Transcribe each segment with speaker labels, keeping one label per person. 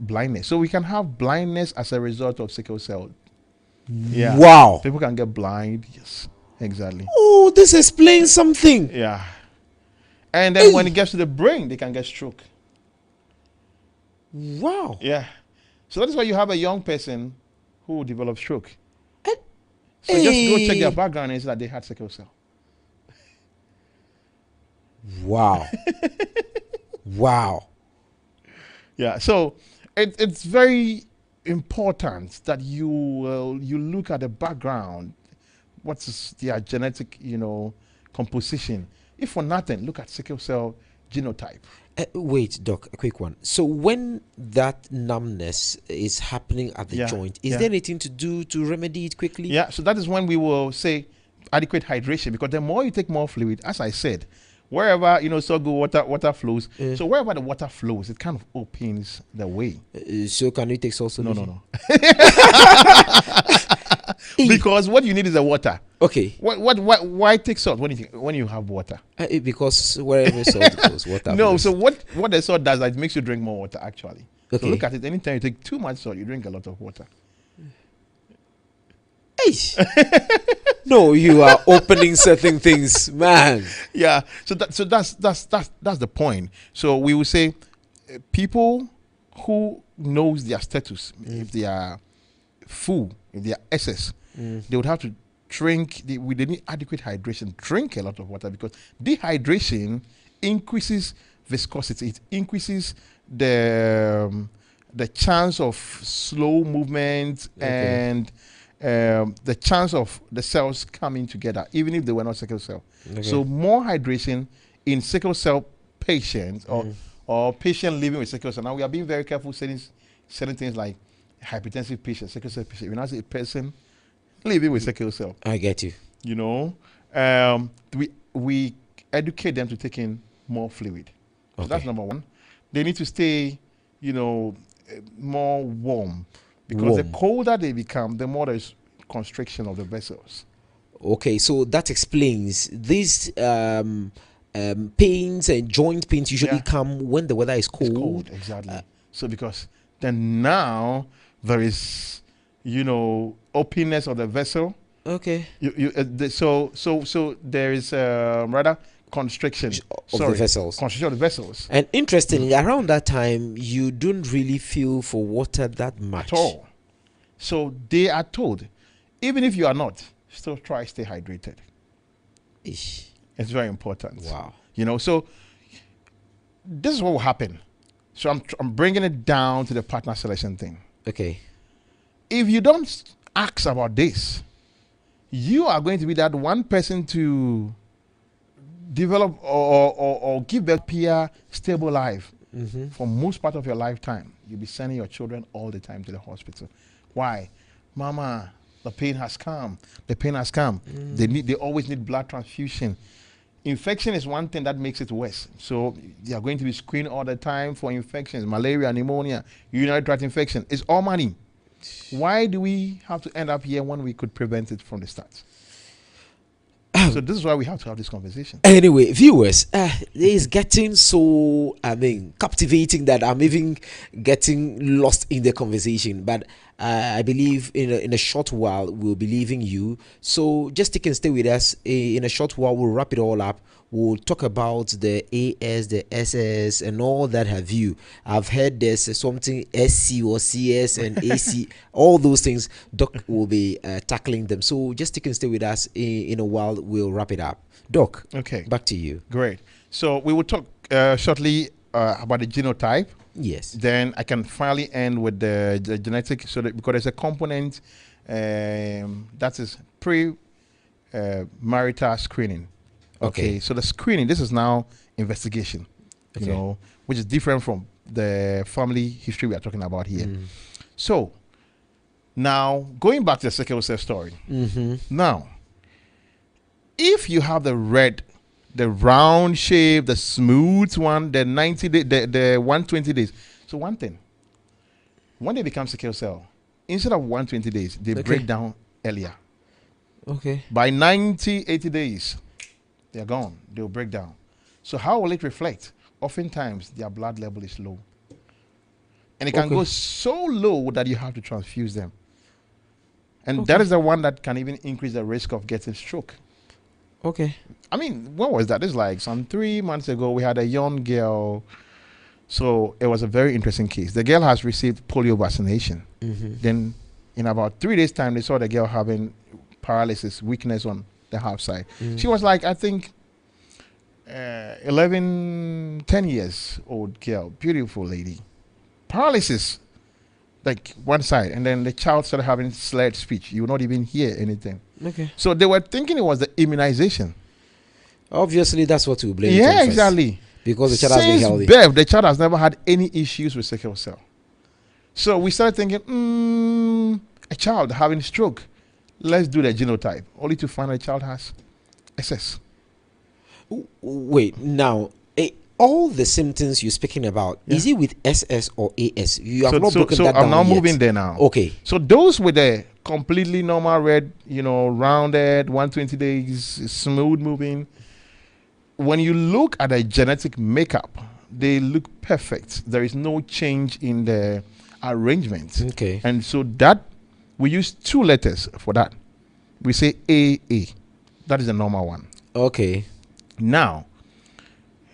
Speaker 1: blindness. So we can have blindness as a result of sickle cell. Yeah.
Speaker 2: Wow.
Speaker 1: People can get blind. Yes, exactly.
Speaker 2: Oh, this explains something.
Speaker 1: Yeah. And then when it gets to the brain, they can get stroke.
Speaker 2: Wow.
Speaker 1: Yeah. So that is why you have a young person who develops stroke.
Speaker 2: Eh,
Speaker 1: So just go check their background and see that they had sickle cell.
Speaker 2: Wow. Wow.
Speaker 1: Yeah. So it's very important that you look at the background. What's their genetic, composition? If for nothing, look at sickle cell genotype.
Speaker 2: Wait, Doc, a quick one. So when that numbness is happening at the joint, is there anything to do to remedy it quickly?
Speaker 1: Yeah, so that is when we will say adequate hydration, because the more you take more fluid, as I said, wherever, so good water flows. So wherever the water flows, it kind of opens the way.
Speaker 2: So can you take salt solution?
Speaker 1: No. Because what you need is the water.
Speaker 2: Okay.
Speaker 1: Why take salt when you have water?
Speaker 2: Because wherever salt goes, water
Speaker 1: No,
Speaker 2: flows.
Speaker 1: so what the salt does, it makes you drink more water, actually.
Speaker 2: Okay.
Speaker 1: So look at it. Anytime you take too much salt, you drink a lot of water.
Speaker 2: No, you are opening certain things, man.
Speaker 1: Yeah. So that's the point. So we will say people who knows their status, if they are full, if they are excess, they would have to drink. They need adequate hydration. Drink a lot of water, because dehydration increases viscosity. It increases the chance of slow movement and the chance of the cells coming together, even if they were not sickle cell.
Speaker 2: Okay.
Speaker 1: So more hydration in sickle cell patients or patient living with sickle cell. Now we are being very careful saying certain things like hypertensive patient, sickle cell patient. When I say a person living with sickle cell,
Speaker 2: I get you.
Speaker 1: We educate them to take in more fluid. So that's number one. They need to stay, more warm, because the colder they become, the more there's constriction of the vessels.
Speaker 2: Okay, so that explains these pains and joint pains usually come when the weather is cold.
Speaker 1: It's cold, exactly. So because then now there is, openness of the vessel.
Speaker 2: Okay.
Speaker 1: So there is rather constriction
Speaker 2: of the vessels.
Speaker 1: Constriction of the vessels.
Speaker 2: And interestingly, around that time, you don't really feel for water that much
Speaker 1: at all. So they are told, even if you are not, still try stay hydrated.
Speaker 2: Ish.
Speaker 1: It's very important.
Speaker 2: Wow.
Speaker 1: So this is what will happen. So I'm bringing it down to the partner selection thing.
Speaker 2: Okay.
Speaker 1: If you don't ask about this, you are going to be that one person to develop or give birth to a stable life for most part of your lifetime. You'll be sending your children all the time to the hospital. Why? Mama, the pain has come. The pain has come. They always need blood transfusion. Infection is one thing that makes it worse. So they are going to be screened all the time for infections, malaria, pneumonia, urinary tract infection. It's all money. Why do we have to end up here when we could prevent it from the start? So this is why we have to have this conversation.
Speaker 2: Anyway, viewers, it is getting so, captivating that I'm even getting lost in the conversation. But I believe in a short while, we'll be leaving you. So just stick and stay with us. In a short while, we'll wrap it all up. We'll talk about the AS, the SS, and all that have you. I've heard there's something SC or CS and AC, all those things. Doc will be tackling them. So just stick and stay with us. In a while, we'll wrap it up. Doc,
Speaker 1: okay,
Speaker 2: back to you.
Speaker 1: Great. So we will talk shortly about the genotype.
Speaker 2: Yes.
Speaker 1: Then I can finally end with the genetic, so that because there's a component that is pre-marital screening. Okay. So the screening, this is now investigation, which is different from the family history we are talking about here. So now going back to the sickle cell story. Now, if you have the round shape, the smooth one, the 90 day, the 120 days. So one thing, when they become sickle cell, instead of 120 days, they break down earlier.
Speaker 2: Okay.
Speaker 1: By 90, 80 days, they're gone. They'll break down. So how will it reflect? Oftentimes, their blood level is low. and it can
Speaker 2: Okay.
Speaker 1: go so low that you have to transfuse them. And
Speaker 2: Okay.
Speaker 1: that is the one that can even increase the risk of getting stroke.
Speaker 2: Okay.
Speaker 1: I mean, when was that? This is like some 3 months ago. We had a young girl. So it was a very interesting case. The girl has received polio vaccination.
Speaker 2: Mm-hmm.
Speaker 1: Then, in about 3 days' time, they saw the girl having paralysis, weakness on the half side.
Speaker 2: Mm.
Speaker 1: She was like, I think, 11, 10 years old girl, beautiful lady. Paralysis, like one side, and then the child started having slurred speech. You will not even hear anything.
Speaker 2: Okay.
Speaker 1: So they were thinking it was the immunization.
Speaker 2: Obviously, that's what we blame it on
Speaker 1: Yeah,
Speaker 2: first.
Speaker 1: exactly.
Speaker 2: Because the child has been
Speaker 1: Since
Speaker 2: healthy.
Speaker 1: birth, the child has never had any issues with sickle cell. So we started thinking, a child having stroke. Let's do the genotype, only to find a child has SS.
Speaker 2: Wait, now, all the symptoms you're speaking about,
Speaker 1: Yeah.
Speaker 2: is it with SS or AS? You have
Speaker 1: So,
Speaker 2: not
Speaker 1: so,
Speaker 2: broken
Speaker 1: so
Speaker 2: that
Speaker 1: I'm
Speaker 2: down
Speaker 1: now
Speaker 2: yet.
Speaker 1: moving there now.
Speaker 2: Okay.
Speaker 1: So those with the completely normal red, rounded, 120 days, smooth moving, when you look at the genetic makeup, they look perfect. There is no change in the arrangement.
Speaker 2: Okay.
Speaker 1: And so that, we use 2 letters for that. We say AA. That is the normal one.
Speaker 2: Okay.
Speaker 1: Now,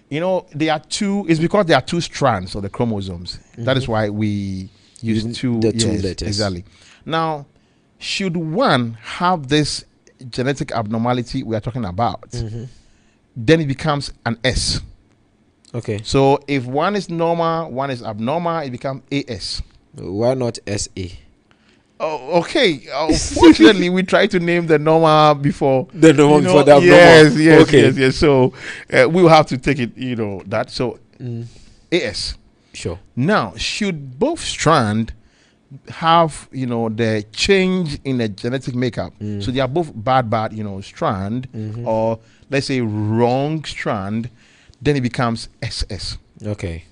Speaker 1: there are 2, it's because there are 2 strands of the chromosomes. That is why we use
Speaker 2: Using
Speaker 1: 2
Speaker 2: the 2
Speaker 1: yes,
Speaker 2: letters.
Speaker 1: Exactly. Now, should one have this genetic abnormality we are talking about, then it becomes an S.
Speaker 2: Okay.
Speaker 1: So if one is normal, one is abnormal, it becomes AS.
Speaker 2: Why not SA?
Speaker 1: Oh, okay. Fortunately, we tried to name the normal before.
Speaker 2: The normal before the abnormal.
Speaker 1: Yes.
Speaker 2: Okay.
Speaker 1: Yes. So we will have to take it, that. So AS.
Speaker 2: Sure.
Speaker 1: Now, should both strand have, the change in the genetic makeup? So they are both bad, strand, or let's say wrong strand, then it becomes SS.
Speaker 2: Okay.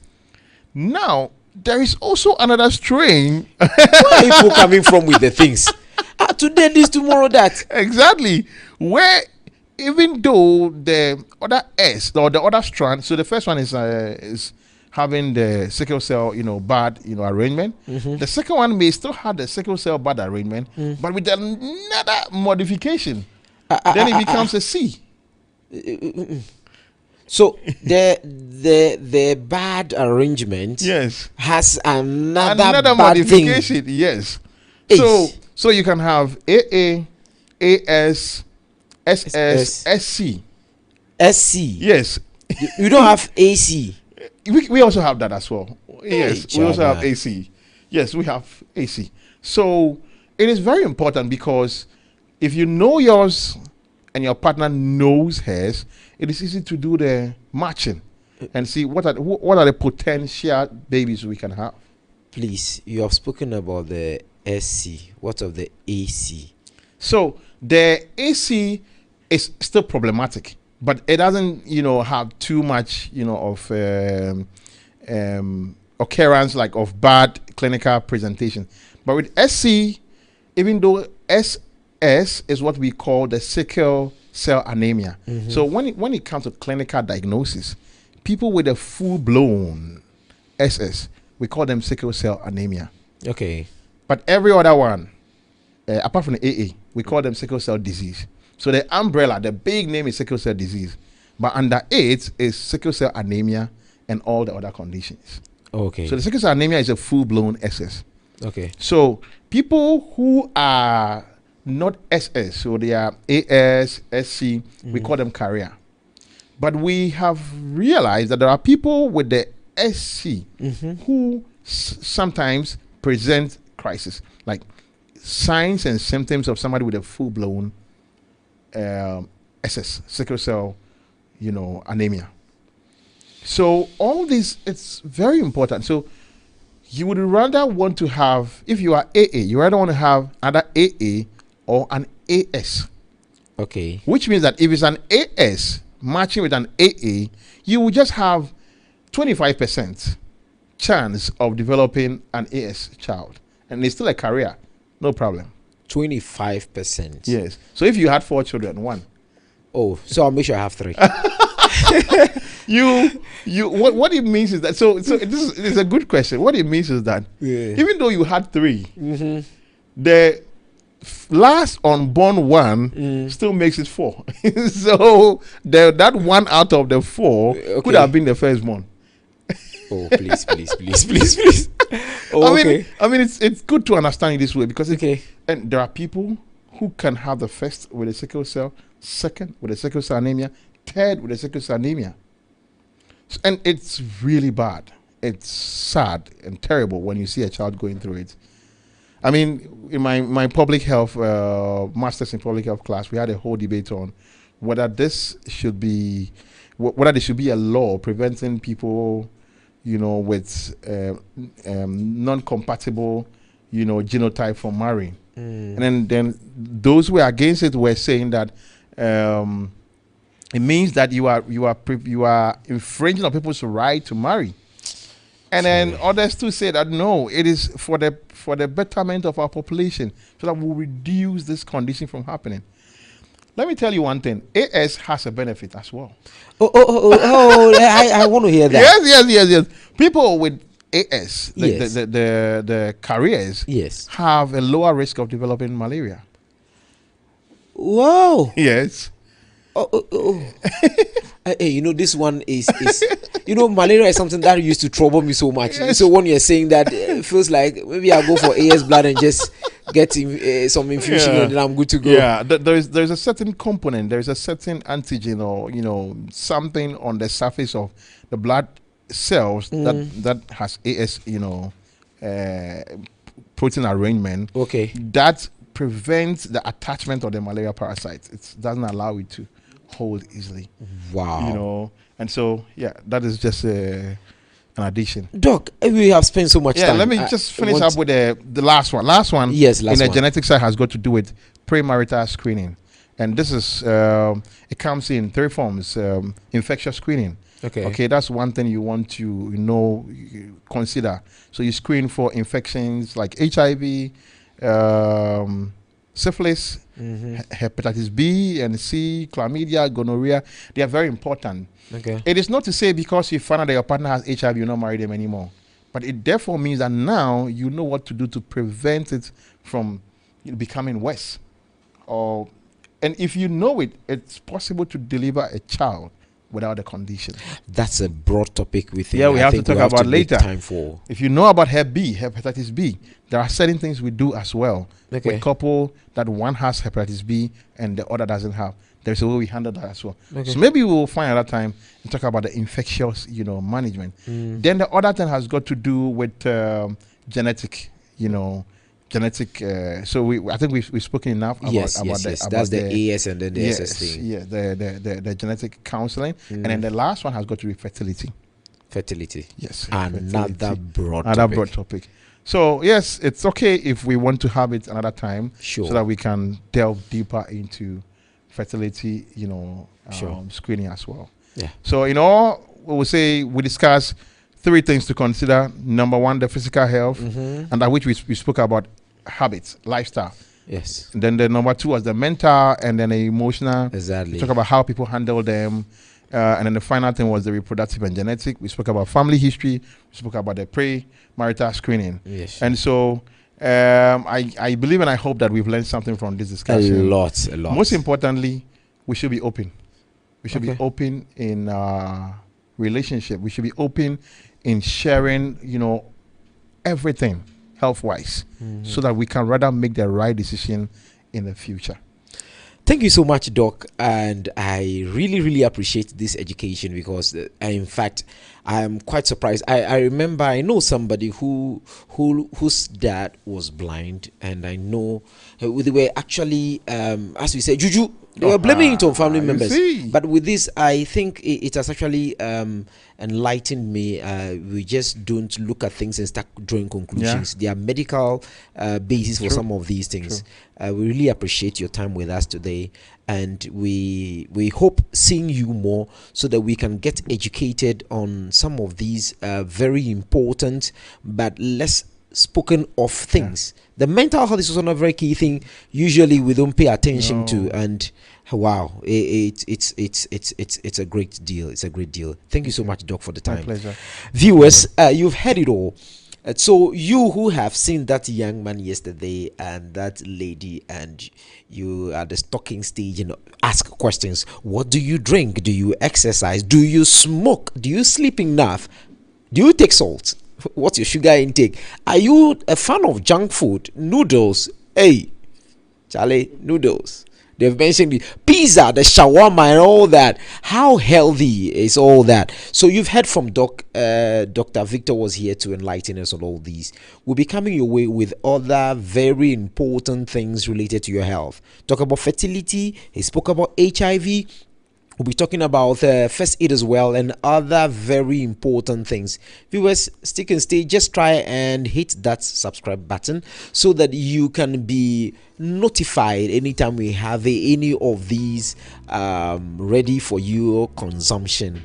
Speaker 1: Now, there is also another strain.
Speaker 2: Where are people coming from with the things? Today this, tomorrow that.
Speaker 1: Exactly. Where even though the other S or the other strand, so the first one is having the sickle cell, bad, arrangement. The second one may still have the sickle cell bad arrangement, but with another modification, then it becomes a C.
Speaker 2: So the bad arrangement
Speaker 1: Yes.
Speaker 2: has another bad
Speaker 1: modification.
Speaker 2: thing.
Speaker 1: Yes.
Speaker 2: Eish.
Speaker 1: So you can have AA, AS, SS, SC.
Speaker 2: SC.
Speaker 1: Yes.
Speaker 2: You don't have AC.
Speaker 1: We also have that as well. Yes, we also have
Speaker 2: Chama.
Speaker 1: AC. Yes, we have AC. So it is very important because if you know yours and your partner knows hers, it is easy to do the matching and see what are the potential babies we can have.
Speaker 2: Please, you have spoken about the SC. What of the AC?
Speaker 1: So the AC is still problematic, but it doesn't, have too much, of occurrence like of bad clinical presentation. But with SC, even though SS is what we call the sickle cell anemia. So when it comes to clinical diagnosis, people with a full-blown SS, we call them sickle cell anemia.
Speaker 2: Okay.
Speaker 1: But every other one, apart from the AA, we call them sickle cell disease. So the umbrella, the big name is sickle cell disease. But under it is sickle cell anemia and all the other conditions.
Speaker 2: Okay.
Speaker 1: So the sickle cell anemia is a full-blown SS.
Speaker 2: Okay.
Speaker 1: So people who are not SS, so they are AS, SC, we call them carrier. But we have realized that there are people with the SC who sometimes present crisis, like signs and symptoms of somebody with a full-blown SS, sickle cell, anemia. So all this, it's very important. So you would rather want to have, if you are AA, you rather want to have either AA or an AS.
Speaker 2: Okay.
Speaker 1: Which means that if it's an AS matching with an AA, you will just have 25% chance of developing an AS child. And it's still a career. No problem.
Speaker 2: 25%.
Speaker 1: Yes. So if you had 4 children, 1.
Speaker 2: Oh, so I'll make sure I have 3.
Speaker 1: What it means is that this is a good question. What it means is that
Speaker 2: Yeah.
Speaker 1: even though you had 3,
Speaker 2: Mm-hmm.
Speaker 1: the last unborn one still makes it 4. So that one out of the 4 could
Speaker 2: Okay.
Speaker 1: have been the firstborn.
Speaker 2: Oh, please, please, please, please, please. Oh, okay.
Speaker 1: I mean, it's good to understand it this way because
Speaker 2: Okay.
Speaker 1: and there are people who can have the first with a sickle cell, second with a sickle cell anemia, third with a sickle cell anemia, and it's really bad. It's sad and terrible when you see a child going through it. I mean, in my public health masters in public health class, we had a whole debate on whether this should be whether there should be a law preventing people, with non-compatible, genotype from marrying. And then those who were against it were saying that it means that you are infringing on people's right to marry. And then others too say that no, it is for the betterment of our population, so that we'll reduce this condition from happening. Let me tell you one thing: AS has a benefit as well.
Speaker 2: I want to hear that.
Speaker 1: Yes. People with AS,
Speaker 2: Yes.
Speaker 1: the carriers,
Speaker 2: Yes.
Speaker 1: have a lower risk of developing malaria.
Speaker 2: Wow.
Speaker 1: Yes.
Speaker 2: Hey, this one is malaria is something that used to trouble me so much. So when you're saying that, it feels like maybe I'll go for AS blood and just get some infusion and then I'm good to go.
Speaker 1: Yeah, there's a certain component, there's a certain antigen or something on the surface of the blood cells that has AS protein arrangement.
Speaker 2: Okay.
Speaker 1: That prevents the attachment of the malaria parasite. It doesn't allow it to hold easily.
Speaker 2: Wow.
Speaker 1: And so that is just an addition.
Speaker 2: Doc, we have spent so much time.
Speaker 1: Yeah, let me just finish up with the last one. Last one,
Speaker 2: Yes, last
Speaker 1: in the
Speaker 2: one.
Speaker 1: genetic side has got to do with premarital screening, and this is it comes in 3 forms: infectious screening. Okay, that's one thing you want to consider. So you screen for infections like HIV, syphilis, hepatitis B and C, chlamydia, gonorrhea. They are very important.
Speaker 2: Okay.
Speaker 1: It is not to say because you find out that your partner has HIV, you'll not marry them anymore. But it therefore means that now you know what to do to prevent it from becoming worse. And if you know it, it's possible to deliver a child without a condition.
Speaker 2: That's a broad topic we think.
Speaker 1: Yeah, we have to talk about later.
Speaker 2: Time for.
Speaker 1: If you know about hepatitis B, there are certain things we do as well.
Speaker 2: Okay.
Speaker 1: With couple that one has hepatitis B and the other doesn't have, there's a way we handle that as well.
Speaker 2: Okay.
Speaker 1: So maybe we will find another time and talk about the infectious, management. Then the other thing has got to do with genetic, so I think we've spoken enough about
Speaker 2: Yes. That's the AS and then the
Speaker 1: yes,
Speaker 2: SS thing.
Speaker 1: yeah, the genetic counseling, and then the last one has got to be fertility.
Speaker 2: Fertility.
Speaker 1: Yes,
Speaker 2: Another
Speaker 1: fertility.
Speaker 2: broad
Speaker 1: Another
Speaker 2: topic.
Speaker 1: broad topic. So yes, it's okay if we want to have it another time,
Speaker 2: Sure.
Speaker 1: so that we can delve deeper into fertility,
Speaker 2: Sure.
Speaker 1: screening as well.
Speaker 2: Yeah.
Speaker 1: So we will say we discuss 3 things to consider. Number 1, the physical health, and that which we spoke about habits, lifestyle.
Speaker 2: Yes.
Speaker 1: And then the number 2 was the mental and then the emotional.
Speaker 2: Exactly.
Speaker 1: We talk about how people handle them. And then the final thing was the reproductive and genetic. We spoke about family history. We spoke about the pre-marital screening.
Speaker 2: Yes.
Speaker 1: And so I believe and I hope that we've learned something from this discussion.
Speaker 2: A lot.
Speaker 1: Most importantly, we should be open. We should be
Speaker 2: Okay.
Speaker 1: open in relationship. We should be open in sharing, everything health-wise, so that we can rather make the right decision in the future.
Speaker 2: Thank you so much, Doc, and I really, really appreciate this education because, in fact, I am quite surprised. I remember I know somebody whose dad was blind, and I know they were actually, as we say, juju. They were blaming it on family
Speaker 1: you
Speaker 2: members.
Speaker 1: see.
Speaker 2: But with this, I think it has actually enlightened me. We just don't look at things and start drawing conclusions. There are medical basis for
Speaker 1: True.
Speaker 2: some of these things. We really appreciate your time with us today, and we hope seeing you more so that we can get educated on some of these very important but less spoken of things. The mental health is also not a very key thing. Usually, we don't pay attention to, and wow, it's a great deal. It's a great deal. Thank you so much, Doc, for the time.
Speaker 1: My pleasure.
Speaker 2: Viewers, you've heard it all. So you who have seen that young man yesterday and that lady, and you are at the talking stage and ask questions. What do you drink? Do you exercise? Do you smoke? Do you sleep enough? Do you take salt? What's your sugar intake? Are you a fan of junk food? Noodles? Hey, Charlie, noodles. They've mentioned the pizza, the shawarma, and all that. How healthy is all that? So you've heard from Dr. Victor was here to enlighten us on all these. We'll be coming your way with other very important things related to your health. Talk about fertility. He spoke about HIV. We'll be talking about first aid as well, and other very important things. Viewers, stick and stay. Just try and hit that subscribe button so that you can be notified anytime we have any of these ready for your consumption.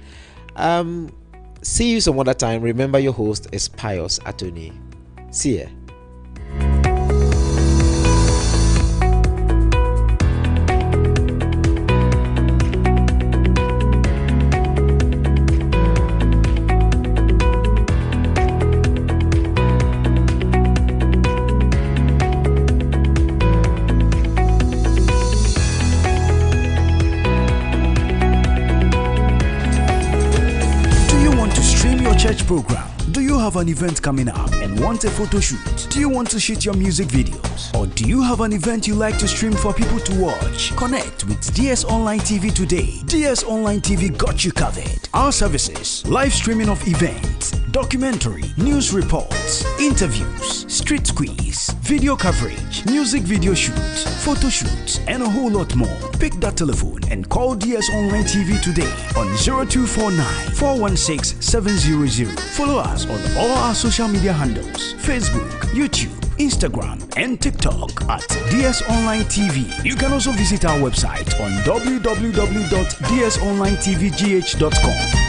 Speaker 2: See you some other time. Remember, your host is PIUS Attorney. See ya.
Speaker 3: Church program. Do you have an event coming up and want a photo shoot? Do you want to shoot your music videos? Or do you have an event you like to stream for people to watch? Connect with DS Online TV today. DS Online TV got you covered. Our services: live streaming of events, documentary, news reports, interviews, street quiz, video coverage, music video shoot, photo shoots, and a whole lot more. Pick that telephone and call DS Online TV today on 0249 416 700. Follow us on all our social media handles: Facebook, YouTube, Instagram, and TikTok at DS Online TV. You can also visit our website on www.dsonlinetvgh.com.